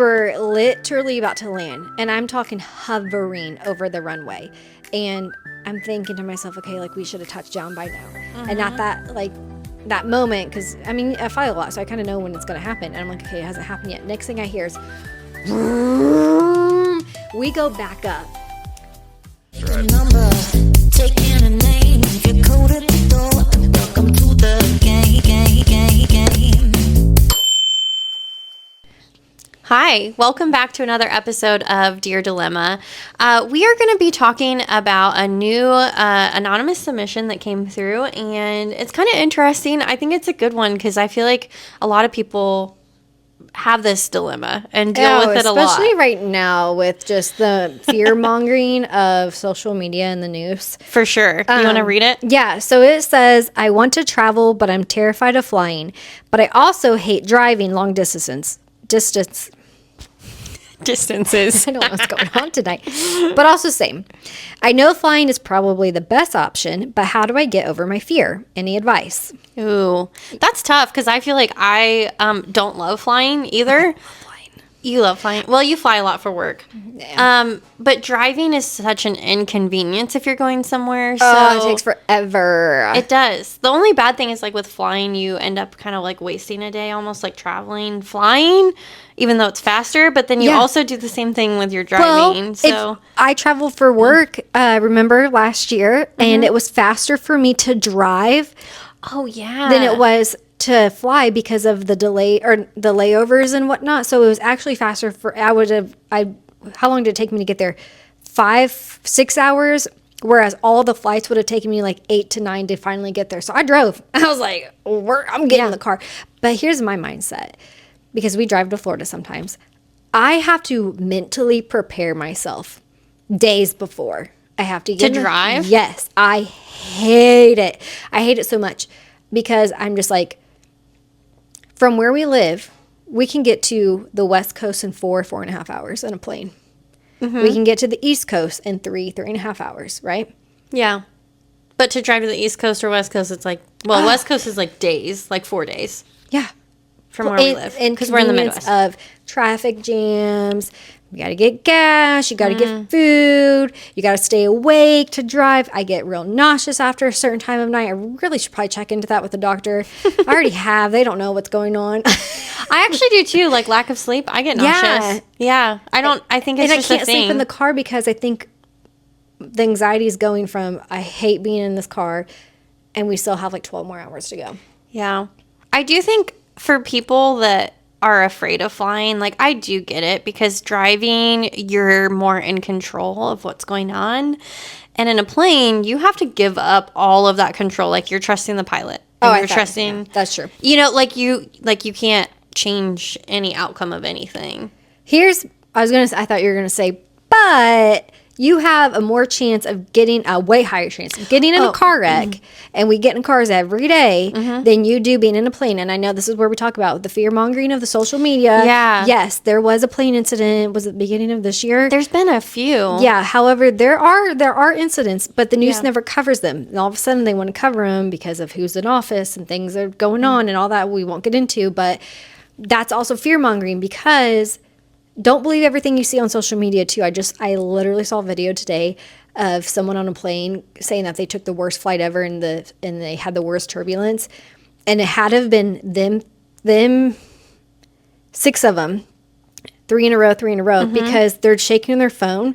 We're literally about to land, and I'm talking hovering over the runway, and I'm thinking to myself, okay, like we should have touched down by now. And not that, like, that moment, because I mean, I fly a lot, so I kind of know when it's going to happen. And I'm like, okay, it hasn't happened yet. Next thing I hear is, vroom. We go back up. Number, taking a name, you code at the door, and welcome to the game. Hi, welcome back to another episode of Dear Dilemma. We are going to be talking about a new anonymous submission that came through, and it's kind of interesting. I think it's a good one because I feel like a lot of people have this dilemma and deal with it a lot. Especially right now with just the fear-mongering of social media and the news. For sure. You want to read it? Yeah, so it says, I want to travel, but I'm terrified of flying. But I also hate driving long distances. Distances. I don't know what's going on tonight. But also same. I know flying is probably the best option, but how do I get over my fear? Any advice? Ooh, that's tough because I feel like I don't love flying either. You love flying. Well, you fly a lot for work. Yeah. But driving is such an inconvenience if you're going somewhere. So it takes forever. It does. The only bad thing is like with flying, you end up kind of like wasting a day, almost like traveling, flying, even though it's faster. But then you also do the same thing with your driving. So I traveled for work, remember last year, and it was faster for me to drive. Oh, yeah. Than it was to fly because of the delay or the layovers and whatnot. So it was actually faster for, how long did it take me to get there? 5-6 hours. Whereas all the flights would have taken me like 8 to 9 to finally get there. So I drove. I was like, I'm getting in the car. But here's my mindset, because we drive to Florida sometimes. I have to mentally prepare myself days before. I have to get to drive? Yes. I hate it. I hate it so much because I'm just like, from where we live, we can get to the West Coast in 4.5 hours in a plane. Mm-hmm. We can get to the East Coast in 3.5 hours, right? Yeah. But to drive to the East Coast or West Coast, it's like, well, West Coast is like days, like 4 days. Yeah. From where we live. Because we're in the Midwest. Of traffic jams. You got to get gas. You got to get food. You got to stay awake to drive. I get real nauseous after a certain time of night. I really should probably check into that with the doctor. I already have. They don't know what's going on. I actually do too. Like lack of sleep. I get nauseous. Yeah. I think it's just a thing. And I can't sleep in the car because I think the anxiety is going from, I hate being in this car, and we still have like 12 more hours to go. Yeah. I do think for people that are afraid of flying, like I do get it, because driving, you're more in control of what's going on. And in a plane, you have to give up all of that control. Like you're trusting the pilot. You're trusting. Yeah, that's true. You know, like you can't change any outcome of anything. I thought you were going to say, but you have a more chance of getting a way higher chance of getting in a car wreck, and we get in cars every day, than you do being in a plane. And I know this is where we talk about the fear mongering of the social media. Yeah. Yes, there was a plane incident. Was it the beginning of this year? There's been a few. Yeah. However, there are incidents, but the news never covers them. And all of a sudden, they want to cover them because of who's in office and things are going on and all that we won't get into. But that's also fear mongering, because don't believe everything you see on social media too. I literally saw a video today of someone on a plane saying that they took the worst flight ever and they had the worst turbulence, and it had to have been them 6 of them, 3 in a row, because they're shaking their phone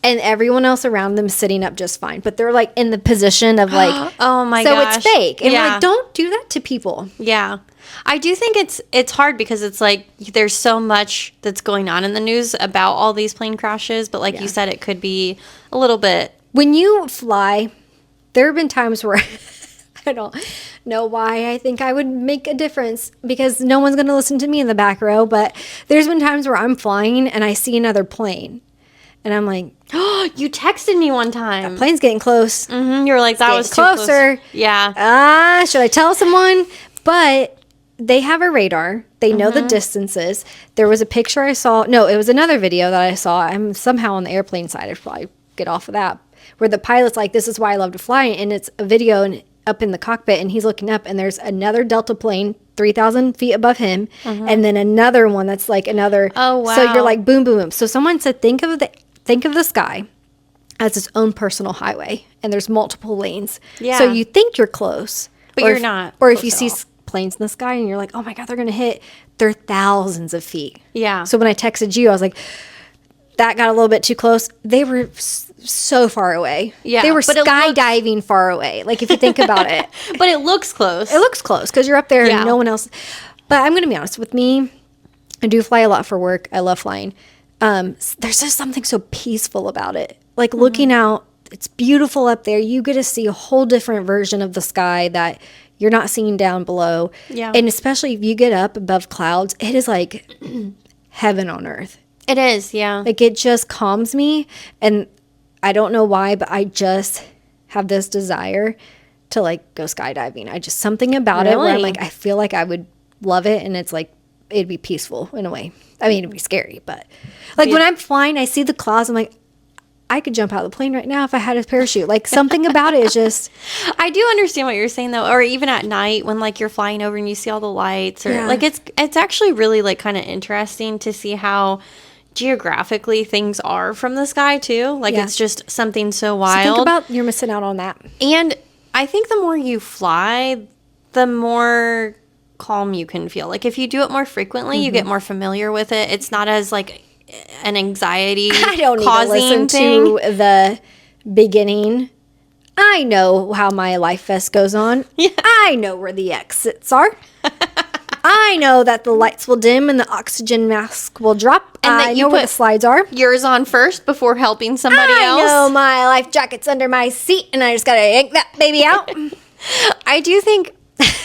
and everyone else around them sitting up just fine, but they're like in the position of like, oh my gosh, so it's fake. And yeah. like, don't do that to people. Yeah. I do think it's hard because it's like there's so much that's going on in the news about all these plane crashes, but like you said, it could be a little bit. When you fly, there have been times where I don't know why I think I would make a difference, because no one's going to listen to me in the back row, but there's been times where I'm flying and I see another plane and I'm like, oh, you texted me one time. That plane's getting close. Mm-hmm. You were like, that was too closer. Close. Yeah. Should I tell someone? But they have a radar. They know the distances. There was a picture I saw. No, it was another video that I saw. I'm somehow on the airplane side. I should probably get off of that. Where the pilot's like, this is why I love to fly. And it's a video, and up in the cockpit and he's looking up and there's another Delta plane 3,000 feet above him and then another one that's like another. Oh, wow. So you're like boom, boom, boom. So someone said, think of the sky as its own personal highway and there's multiple lanes. Yeah. So you think you're close. But you're not Or if close you at see all. planes in the sky and you're like, oh my God, they're going to hit. They're thousands of feet. Yeah. So when I texted you, I was like, that got a little bit too close. They were so far away. Yeah, They were but it skydiving far away. Like if you think about it. But it looks close. It looks close because you're up there Yeah. and no one else. But I'm going to be honest with me. I do fly a lot for work. I love flying. There's just something so peaceful about it. Like looking out, it's beautiful up there. You get to see a whole different version of the sky that you're not seeing down below. Yeah. And especially if you get up above clouds, it is like heaven on earth. It is, yeah. Like it just calms me. And I don't know why, but I just have this desire to like go skydiving. I just something about it where I'm Really? like, I feel like I would love it. And it's like, it'd be peaceful in a way. I mean, it'd be scary, but like when I'm flying, I see the clouds. I'm like, I could jump out of the plane right now if I had a parachute. Like something about it is just, I do understand what you're saying though, or even at night when like you're flying over and you see all the lights, or Yeah. like it's actually really like kind of interesting to see how geographically things are from the sky too. Like Yeah. it's just something so so wild. think about you're missing out on that. And I think the more you fly, the more calm you can feel. Like if you do it more frequently, you get more familiar with it. It's not as like an anxiety I don't need to causing listen thing. to the beginning. I know how my life vest goes on. Yeah. I know where the exits are. I know that the lights will dim and the oxygen mask will drop. And that I you know where put the slides are. Yours on first before helping somebody I else. know my life jacket's under my seat and I just gotta yank that baby out. I do think,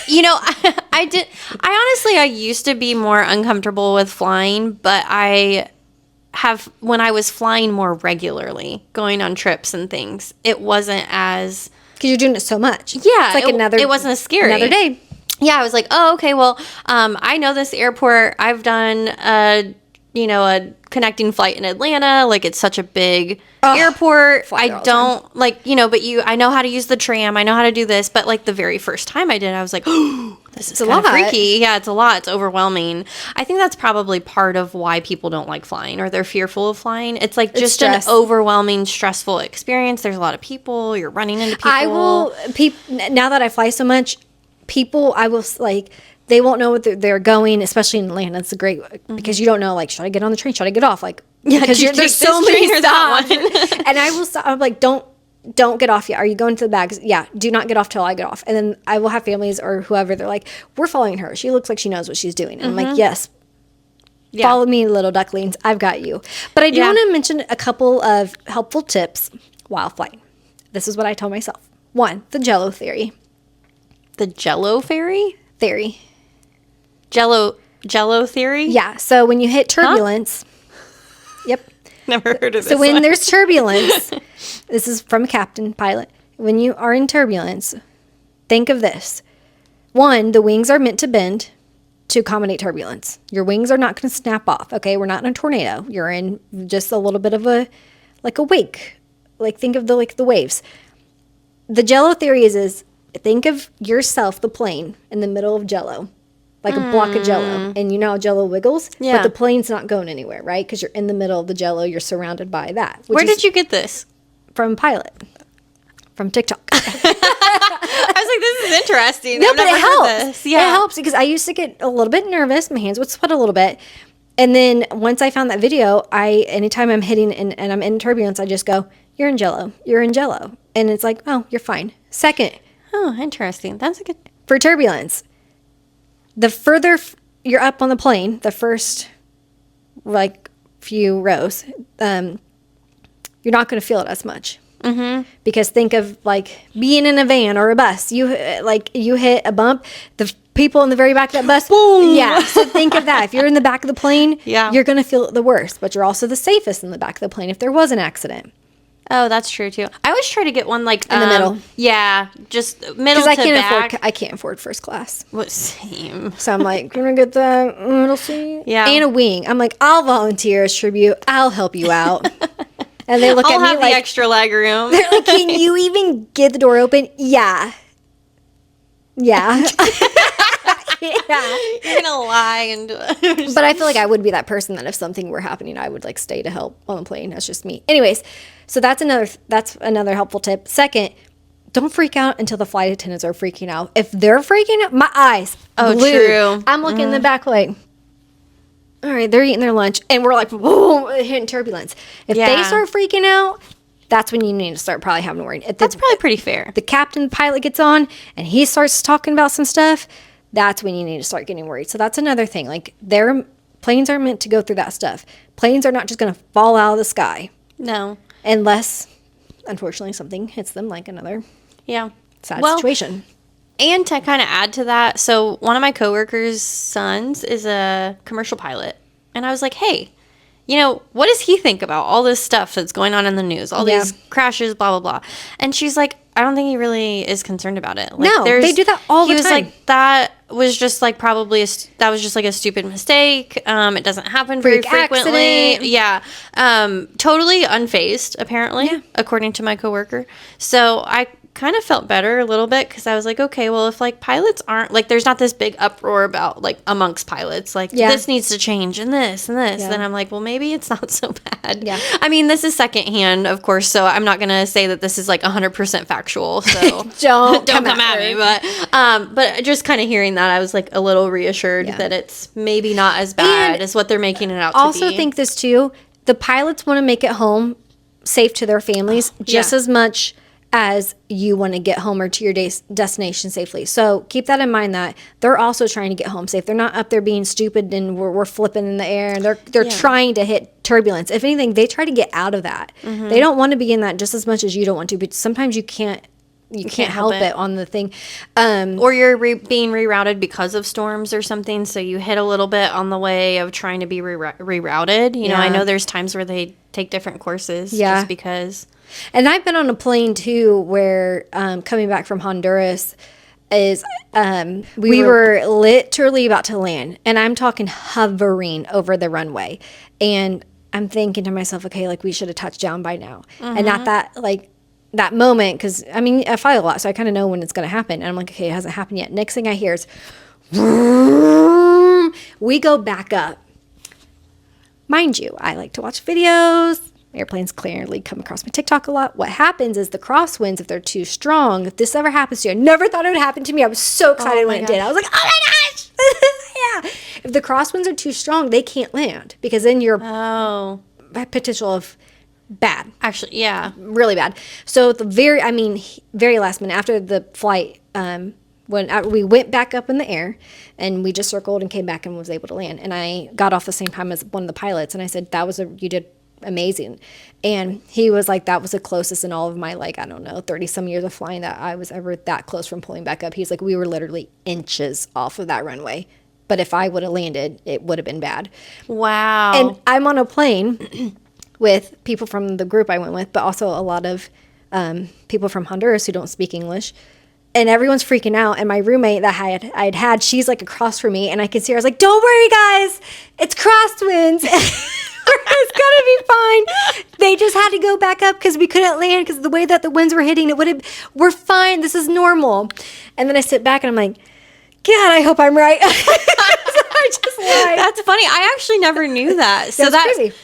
you know, I used to be more uncomfortable with flying, but when I was flying more regularly, going on trips and things, it wasn't as, Because you're doing it so much. yeah, It's like it wasn't as scary. Another day. Yeah, I was like, oh, okay, well, I know this airport. I've done a connecting flight in Atlanta. Like, it's such a big airport. fly there I all the time. don't, like, I know how to use the tram. I know how to do this. But, like, the very first time I did, I was like, oh, this is a kind of lot. freaky. Yeah, it's a lot. It's overwhelming. I think that's probably part of why people don't like flying or they're fearful of flying. It's, like, just an stress. overwhelming, stressful experience. There's a lot of people. You're running into people. Now that I fly so much, I will like, they won't know what they're going, especially in Atlanta. It's great because you don't know, like, should I get on the train? Should I get off? Like, because do you there's take so this many train or that stops. And I will stop. I'm like, don't get off yet. Are you going to the bags? Yeah. Do not get off till I get off. And then I will have families or whoever. They're like, we're following her. She looks like she knows what she's doing. And I'm like, yes. Yeah. Follow me, little ducklings. I've got you. But I do Yeah. want to mention a couple of helpful tips while flying. This is what I told myself. 1, the Jello theory. The Jello fairy? Theory. Jello theory? Yeah. So when you hit turbulence, yep. Never heard of this. So when one. there's turbulence, this is from a captain pilot. When you are in turbulence, think of this. 1, the wings are meant to bend to accommodate turbulence. Your wings are not going to snap off. Okay, we're not in a tornado. You're in just a little bit of a wake. Like think of the waves. The Jello theory is think of yourself, the plane, in the middle of Jello, like a block of Jello, and you know how Jello wiggles. Yeah. But the plane's not going anywhere, right? Because you're in the middle of the Jello. You're surrounded by that. Where did you get this? From Pilot, from TikTok. I was like, this is interesting. No, I've but never it heard helps. this. Yeah. It helps because I used to get a little bit nervous. My hands would sweat a little bit. And then once I found that video, anytime I'm hitting and I'm in turbulence, I just go, you're in Jello. You're in Jello. And it's like, oh, you're fine. Second, Oh, interesting. That's a good. for turbulence, the further you're up on the plane, the first few rows, you're not going to feel it as much. Mm-hmm. Because think of like being in a van or a bus. You hit a bump, the people in the very back of that bus, boom. Yeah. So think of that. If you're in the back of the plane, Yeah. you're going to feel it the worst. But you're also the safest in the back of the plane if there was an accident. Oh, that's true too. I always try to get one like In the middle. Yeah, just middle Because to I back. can't afford first class. What same? So I'm like, gonna get the middle seat. Yeah. And a wing. I'm like, I'll volunteer as tribute. I'll help you out. And they look I'll at me have like, the extra leg room. they're like, can you even get the door open? Yeah. Yeah. Yeah. You're gonna lie and But I feel like I would be that person that if something were happening, I would like stay to help on the plane. That's just me. Anyways, so that's another helpful tip. Second, don't freak out until the flight attendants are freaking out. If they're freaking out, my eyes. Oh, glued. true. I'm looking in the back like, all right, they're eating their lunch, and we're like, whoa, hitting turbulence. If they start freaking out, that's when you need to start probably having to worry. that's probably pretty fair. The captain pilot gets on and he starts talking about some stuff, that's when you need to start getting worried. So that's another thing. Like, planes are meant to go through that stuff. Planes are not just going to fall out of the sky. No. Unless, unfortunately, something hits them, like another sad situation. And to kind of add to that, so one of my coworkers' sons is a commercial pilot. And I was like, hey, what does he think about all this stuff that's going on in the news? All these crashes, blah, blah, blah. And she's like, I don't think he really is concerned about it. Like, no, they do that all the time. He was like, that was just like that was just like a stupid mistake. It doesn't happen very frequently. Accident. Yeah. Totally unfazed, apparently, according to my coworker. So I kind of felt better a little bit because I was like, okay, well, if like pilots aren't like, there's not this big uproar about like amongst pilots, like this needs to change and this, then I'm like, well, maybe it's not so bad. Yeah. I mean, this is secondhand, of course, so I'm not going to say that this is like 100% factual. So don't come at me. But just kind of hearing that, I was like a little reassured that it's maybe not as bad as what they're making it out to be. Also think this too, the pilots want to make it home safe to their families just as much as you want to get home or to your destination safely. So keep that in mind that they're also trying to get home safe. They're not up there being stupid and we're flipping in the air. And they're trying to hit turbulence. If anything, they try to get out of that. Mm-hmm. They don't want to be in that just as much as you don't want to. But sometimes you can't help it on the thing. Or you're being rerouted because of storms or something. So you hit a little bit on the way of trying to be rerouted. You know, I know there's times where they take different courses just because. And I've been on a plane too where coming back from Honduras is we were literally about to land, and I'm talking hovering over the runway, and I'm thinking to myself, okay, like we should have touched down by now. Mm-hmm. And at that moment, because I mean I fly a lot, so I kind of know when it's going to happen, and I'm like, okay, it hasn't happened yet. Next thing I hear is vroom. We go back up. Mind you, I like to watch videos. Airplanes clearly come across my TikTok a lot. What happens is the crosswinds, if they're too strong, if this ever happens to you, I never thought it would happen to me. I was so excited when it did. I was like, oh my gosh. Yeah. If the crosswinds are too strong, they can't land because then you're potential of bad. Actually, yeah. Really bad. So at the very last minute after the flight, when we went back up in the air and we just circled and came back and was able to land. And I got off the same time as one of the pilots and I said, you did amazing. And he was like, that was the closest in all of my 30 some years of flying that I was ever that close from pulling back up. He's like, we were literally inches off of that runway, but if I would have landed, it would have been bad. Wow. And I'm on a plane with people from the group I went with, but also a lot of people from Honduras who don't speak English, and everyone's freaking out. And my roommate that I'd had, she's like across from me, and I could see her. I was like, don't worry guys, it's crosswinds. It's gonna be fine. They just had to go back up because we couldn't land because of the way that the winds were hitting. We're fine. This is normal. And then I sit back and I'm like, God, I hope I'm right. I just lied. That's funny. I actually never knew that. So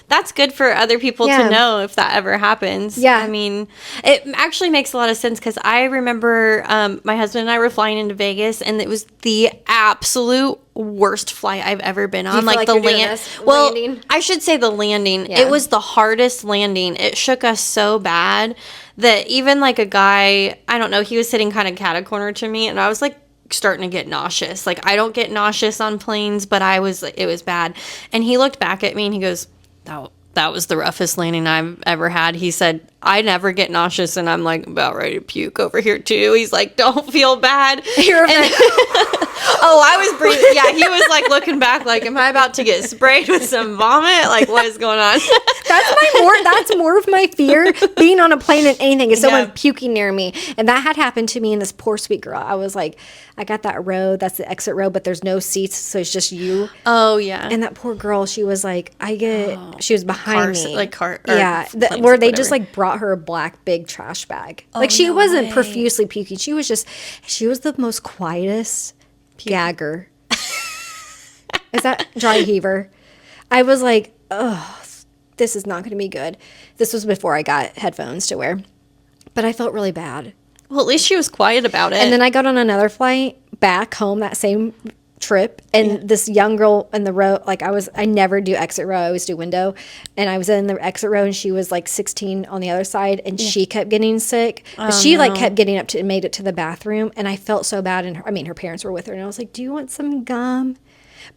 that's good for other people to know if that ever happens. Yeah. I mean, it actually makes a lot of sense because I remember my husband and I were flying into Vegas, and it was the absolute worst flight I've ever been on. Like the landing? I should say the landing. Yeah. It was the hardest landing. It shook us so bad that even like a guy, I don't know, he was sitting kind of catty-corner to me, and I was like starting to get nauseous. Like, I don't get nauseous on planes, but it was bad. And he looked back at me and he goes, that was the roughest landing I've ever had. He said, I never get nauseous, and I'm like about ready to puke over here too. He's like, don't feel bad. I was breathing. Yeah, he was like looking back like, am I about to get sprayed with some vomit? Like, what is going on? That's more of my fear being on a plane than anything is someone puking near me. And that had happened to me and this poor sweet girl. I was like, I got that row, that's the exit row, but there's no seats, so it's just you. Oh yeah. And that poor girl, she was like, she was behind me. Like car. Yeah. Where they just like brought brought her a black big trash bag. Like she wasn't profusely puking. She was the most quietest gagger. Is that dry heaver? I was like, oh, this is not going to be good. This was before I got headphones to wear. But I felt really bad. Well, at least she was quiet about it. And then I got on another flight back home that same trip, and this young girl in the row, like I never do exit row, I always do window, and I was in the exit row, and she was like 16 on the other side, and she kept getting sick, but she like kept getting up to and made it to the bathroom, and I felt so bad, and her parents were with her, and I was like, do you want some gum?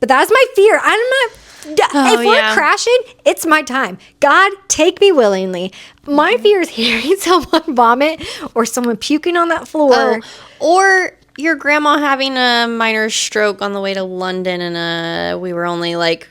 But that's my fear. If we're crashing, it's my time. God, take me willingly. My fear is hearing someone vomit or someone puking on that floor. Or your grandma having a minor stroke on the way to London, and we were only like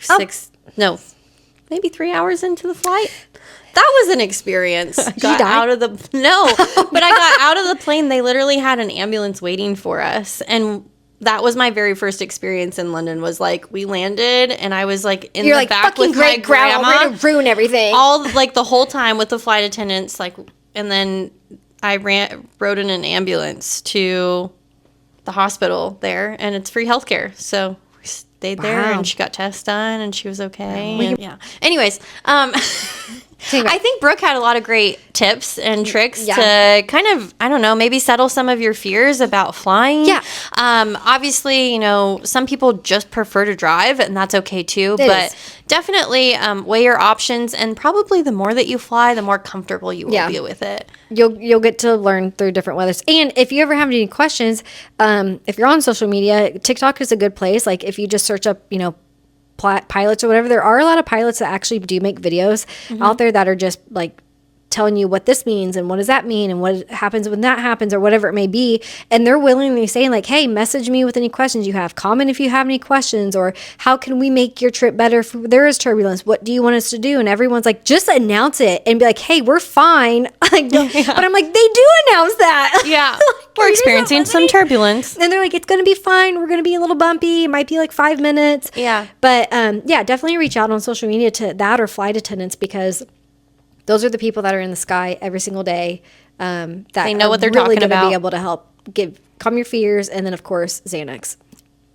maybe 3 hours into the flight. That was an experience. Did you die? But I got out of the plane. They literally had an ambulance waiting for us, and that was my very first experience in London. Was like we landed, and I was like in the back with my grandma. We're gonna ruin everything. All like the whole time with the flight attendants, like, and then I rode in an ambulance to the hospital there, and it's free healthcare. So we stayed there, and she got tests done, and she was okay. Yeah. Anyways, I think Brooke had a lot of great tips and tricks to kind of, I don't know, maybe settle some of your fears about flying. Yeah. Obviously, some people just prefer to drive, and that's okay too. But definitely weigh your options, and probably the more that you fly, the more comfortable you will be with it. You'll get to learn through different weathers. And if you ever have any questions, if you're on social media, TikTok is a good place. Like if you just search up, pilots or whatever, there are a lot of pilots that actually do make videos out there that are just like telling you what this means and what does that mean and what happens when that happens or whatever it may be, and they're willingly saying like, hey, message me with any questions you have, comment if you have any questions, or how can we make your trip better if there is turbulence, what do you want us to do? And everyone's like, just announce it and be like, hey, we're fine. But I'm like, they do announce that. Like, we're experiencing some turbulence, and they're like, it's gonna be fine, we're gonna be a little bumpy, it might be like 5 minutes. But definitely reach out on social media to that or flight attendants, because those are the people that are in the sky every single day. That they know what they're really talking about. Be able to help calm your fears, and then of course Xanax.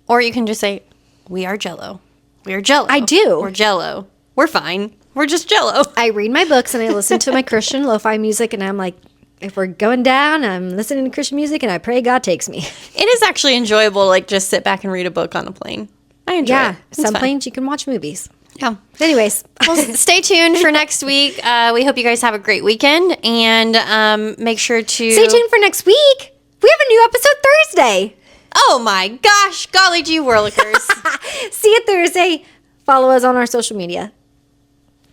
Or you can just say, "We are Jello. We are Jello. I do. We're Jello. We're fine. We're just Jello." I read my books and I listen to my Christian lo-fi music, and I'm like, if we're going down, I'm listening to Christian music, and I pray God takes me. It is actually enjoyable to like just sit back and read a book on a plane. I enjoy it. It's some fun. planes you can watch movies. Yeah. Anyways, well, stay tuned for next week. We hope you guys have a great weekend, and make sure to stay tuned for next week. We have a new episode Thursday. Oh my gosh, golly gee whirlikers. See you Thursday. Follow us on our social media.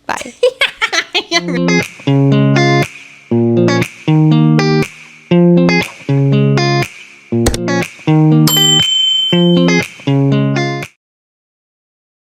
Bye.